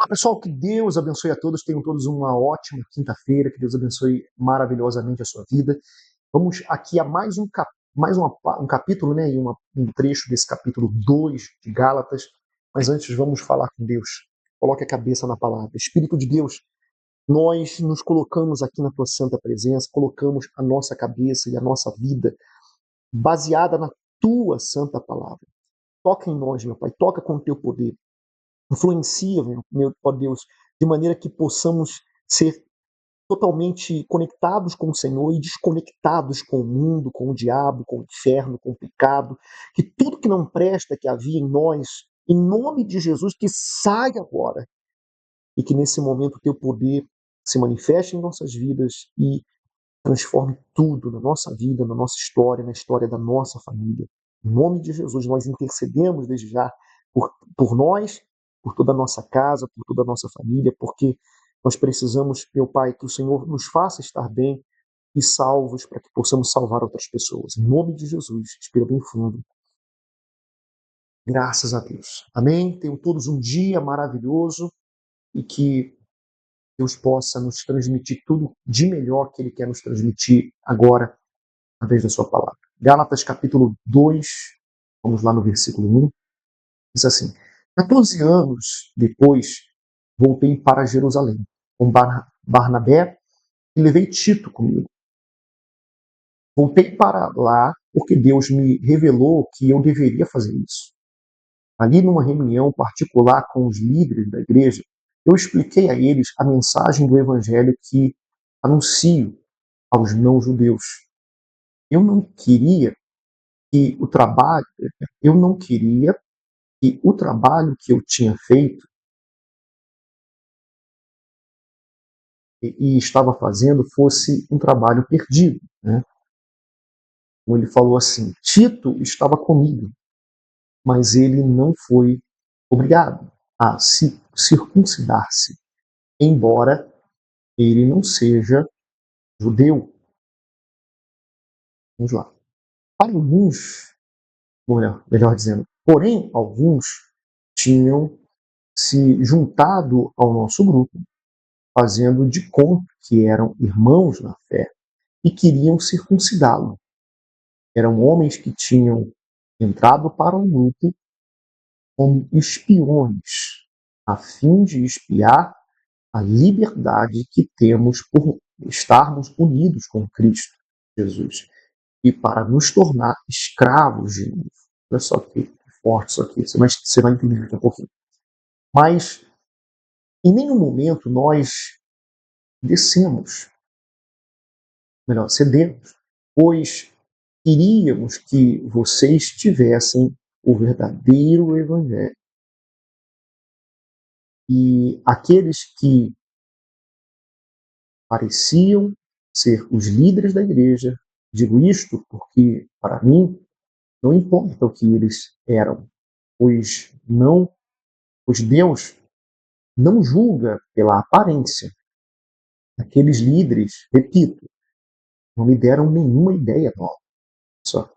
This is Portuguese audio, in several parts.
Pessoal, que Deus abençoe a todos, tenham todos uma ótima quinta-feira, que Deus abençoe maravilhosamente a sua vida. Vamos aqui a mais um capítulo, né, e um trecho desse capítulo 2 de Gálatas, mas antes vamos falar com Deus. Coloque a cabeça na palavra. Espírito de Deus, nós nos colocamos aqui na tua santa presença, colocamos a nossa cabeça e a nossa vida baseada na tua santa palavra. Toca em nós, meu Pai, toca com o teu poder. Influencia, meu ó Deus, de maneira que possamos ser totalmente conectados com o Senhor e desconectados com o mundo, com o diabo, com o inferno, com o pecado, que tudo que não presta que havia em nós, em nome de Jesus, que saia agora e que nesse momento o teu poder se manifeste em nossas vidas e transforme tudo na nossa vida, na nossa história, na história da nossa família. Em nome de Jesus, nós intercedemos desde já por nós, por toda a nossa casa, por toda a nossa família, porque nós precisamos, meu Pai, que o Senhor nos faça estar bem e salvos para que possamos salvar outras pessoas. Em nome de Jesus, respira bem fundo. Graças a Deus. Amém? Tenham todos um dia maravilhoso e que Deus possa nos transmitir tudo de melhor que Ele quer nos transmitir agora, através da sua palavra. Gálatas capítulo 2, vamos lá no versículo 1, diz assim: 14 anos depois, voltei para Jerusalém com Barnabé e levei Tito comigo. Voltei para lá porque Deus me revelou que eu deveria fazer isso. Ali numa reunião particular com os líderes da igreja, eu expliquei a eles a mensagem do evangelho que anuncio aos não-judeus. Eu não queria que o trabalho, eu não queria que o trabalho que eu tinha feito e estava fazendo fosse um trabalho perdido, né? Como ele falou assim, Tito estava comigo, mas ele não foi obrigado a se circuncidar-se, embora ele não seja judeu. Vamos lá. Para alguns, melhor dizendo, porém, alguns tinham se juntado ao nosso grupo, fazendo de conta que eram irmãos na fé e queriam circuncidá-lo. Eram homens que tinham entrado para o grupo como espiões, a fim de espiar a liberdade que temos por estarmos unidos com Cristo Jesus e para nos tornar escravos de novo. Olha só que forte isso aqui, você vai entender daqui a pouquinho. Mas em nenhum momento nós cedemos, pois queríamos que vocês tivessem o verdadeiro evangelho. E aqueles que pareciam ser os líderes da igreja, digo isto porque, para mim, não importa o que eles eram, pois Deus não julga pela aparência. Aqueles líderes, repito, não me deram nenhuma ideia nova. Só.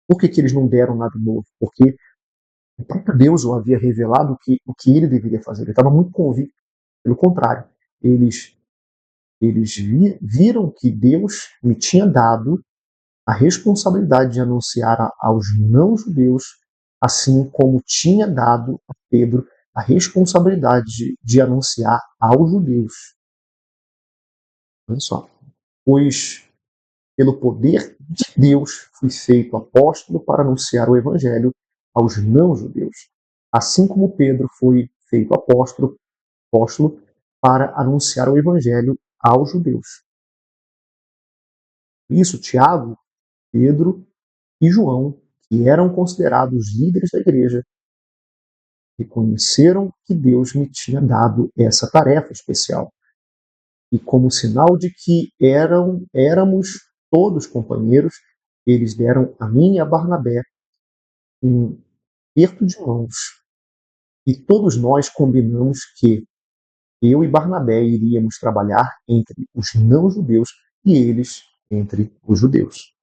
Por que eles não deram nada novo? Porque o próprio Deus o havia revelado o que ele deveria fazer. Ele estava muito convicto. Pelo contrário, eles viram que Deus me tinha dado a responsabilidade de anunciar aos não-judeus, assim como tinha dado a Pedro a responsabilidade de anunciar aos judeus. Olha só. Pois, pelo poder de Deus, fui feito apóstolo para anunciar o evangelho aos não-judeus, assim como Pedro foi feito apóstolo para anunciar o evangelho aos judeus. Isso, Tiago, Pedro e João, que eram considerados líderes da igreja, reconheceram que Deus me tinha dado essa tarefa especial. E como sinal de que éramos todos companheiros, eles deram a mim e a Barnabé um aperto de mãos. E todos nós combinamos que eu e Barnabé iríamos trabalhar entre os não-judeus e eles entre os judeus.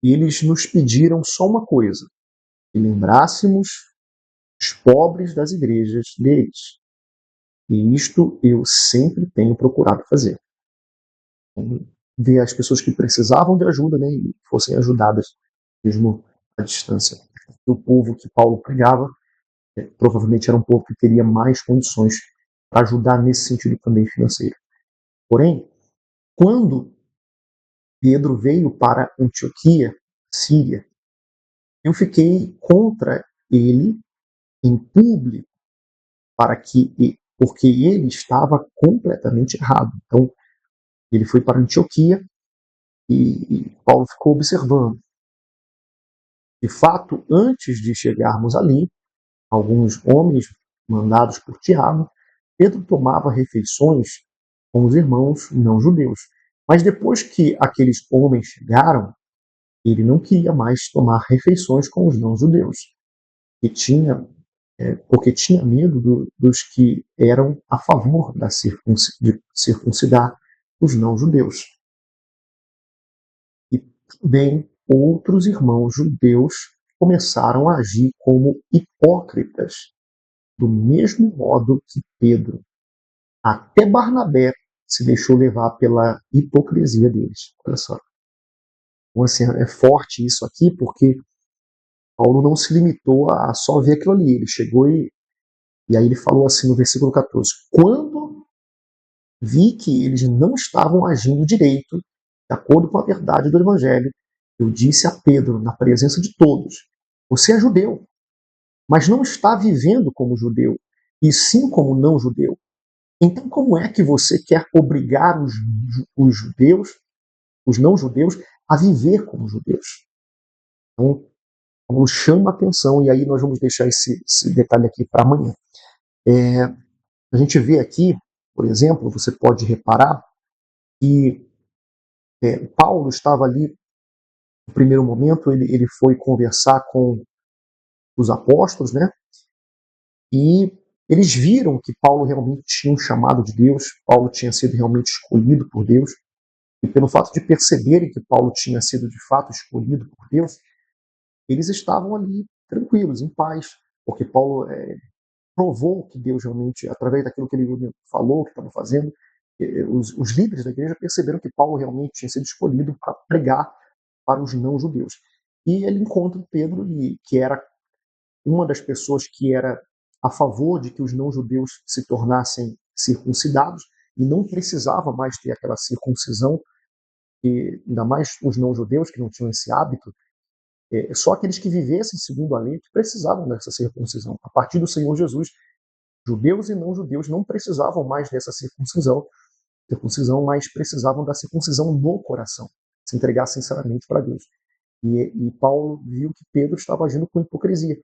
E eles nos pediram só uma coisa: que lembrássemos os pobres das igrejas deles. E isto eu sempre tenho procurado fazer. Ver as pessoas que precisavam de ajuda, né, e fossem ajudadas mesmo à distância. O povo que Paulo pregava provavelmente era um povo que teria mais condições para ajudar nesse sentido também financeiro. Porém, quando Pedro veio para Antioquia, Síria, eu fiquei contra ele em público porque ele estava completamente errado. Então, ele foi para Antioquia e Paulo ficou observando. De fato, antes de chegarmos ali, alguns homens mandados por Tiago, Pedro tomava refeições com os irmãos não-judeus. Mas depois que aqueles homens chegaram, ele não queria mais tomar refeições com os não-judeus, porque tinha medo dos que eram a favor de circuncidar os não-judeus. E também outros irmãos judeus começaram a agir como hipócritas, do mesmo modo que Pedro. Até Barnabé se deixou levar pela hipocrisia deles. Olha só. Então, assim, é forte isso aqui, porque Paulo não se limitou a só ver aquilo ali. Ele chegou e aí ele falou assim no versículo 14: quando vi que eles não estavam agindo direito, de acordo com a verdade do Evangelho, eu disse a Pedro, na presença de todos: você é judeu, mas não está vivendo como judeu, e sim como não judeu. Então, como é que você quer obrigar os judeus, os não-judeus, a viver como judeus? Então, Paulo chama a atenção, e aí nós vamos deixar esse detalhe aqui para amanhã. A gente vê aqui, por exemplo, você pode reparar que Paulo estava ali, no primeiro momento, ele foi conversar com os apóstolos, né? E eles viram que Paulo realmente tinha um chamado de Deus, Paulo tinha sido realmente escolhido por Deus, e pelo fato de perceberem que Paulo tinha sido de fato escolhido por Deus, eles estavam ali tranquilos, em paz, porque Paulo provou que Deus realmente, através daquilo que ele falou, que estava fazendo, os líderes da igreja perceberam que Paulo realmente tinha sido escolhido para pregar para os não-judeus. E ele encontra Pedro, que era uma das pessoas que era a favor de que os não-judeus se tornassem circuncidados e não precisava mais ter aquela circuncisão, e ainda mais os não-judeus que não tinham esse hábito, só aqueles que vivessem segundo a lei que precisavam dessa circuncisão. A partir do Senhor Jesus, judeus e não-judeus não precisavam mais dessa circuncisão, mas precisavam da circuncisão no coração, se entregar sinceramente para Deus. E Paulo viu que Pedro estava agindo com hipocrisia.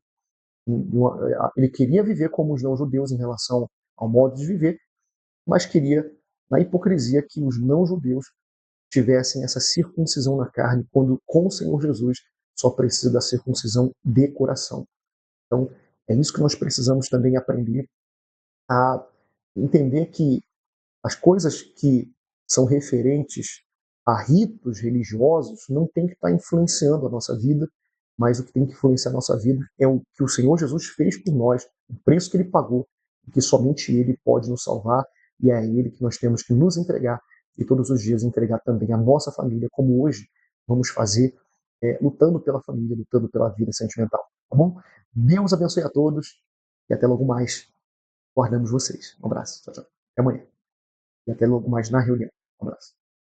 Ele queria viver como os não-judeus em relação ao modo de viver, mas queria, na hipocrisia, que os não-judeus tivessem essa circuncisão na carne, quando com o Senhor Jesus só precisa da circuncisão de coração. Então, é isso que nós precisamos também aprender a entender, que as coisas que são referentes a ritos religiosos não tem que estar influenciando a nossa vida, mas o que tem que influenciar a nossa vida é o que o Senhor Jesus fez por nós, o preço que ele pagou, e que somente ele pode nos salvar, e é a ele que nós temos que nos entregar, e todos os dias entregar também a nossa família, como hoje vamos fazer, lutando pela família, lutando pela vida sentimental. Tá bom? Deus abençoe a todos, e até logo mais. Guardamos vocês. Um abraço. Tchau, tchau. Até amanhã. E até logo mais na reunião. Um abraço.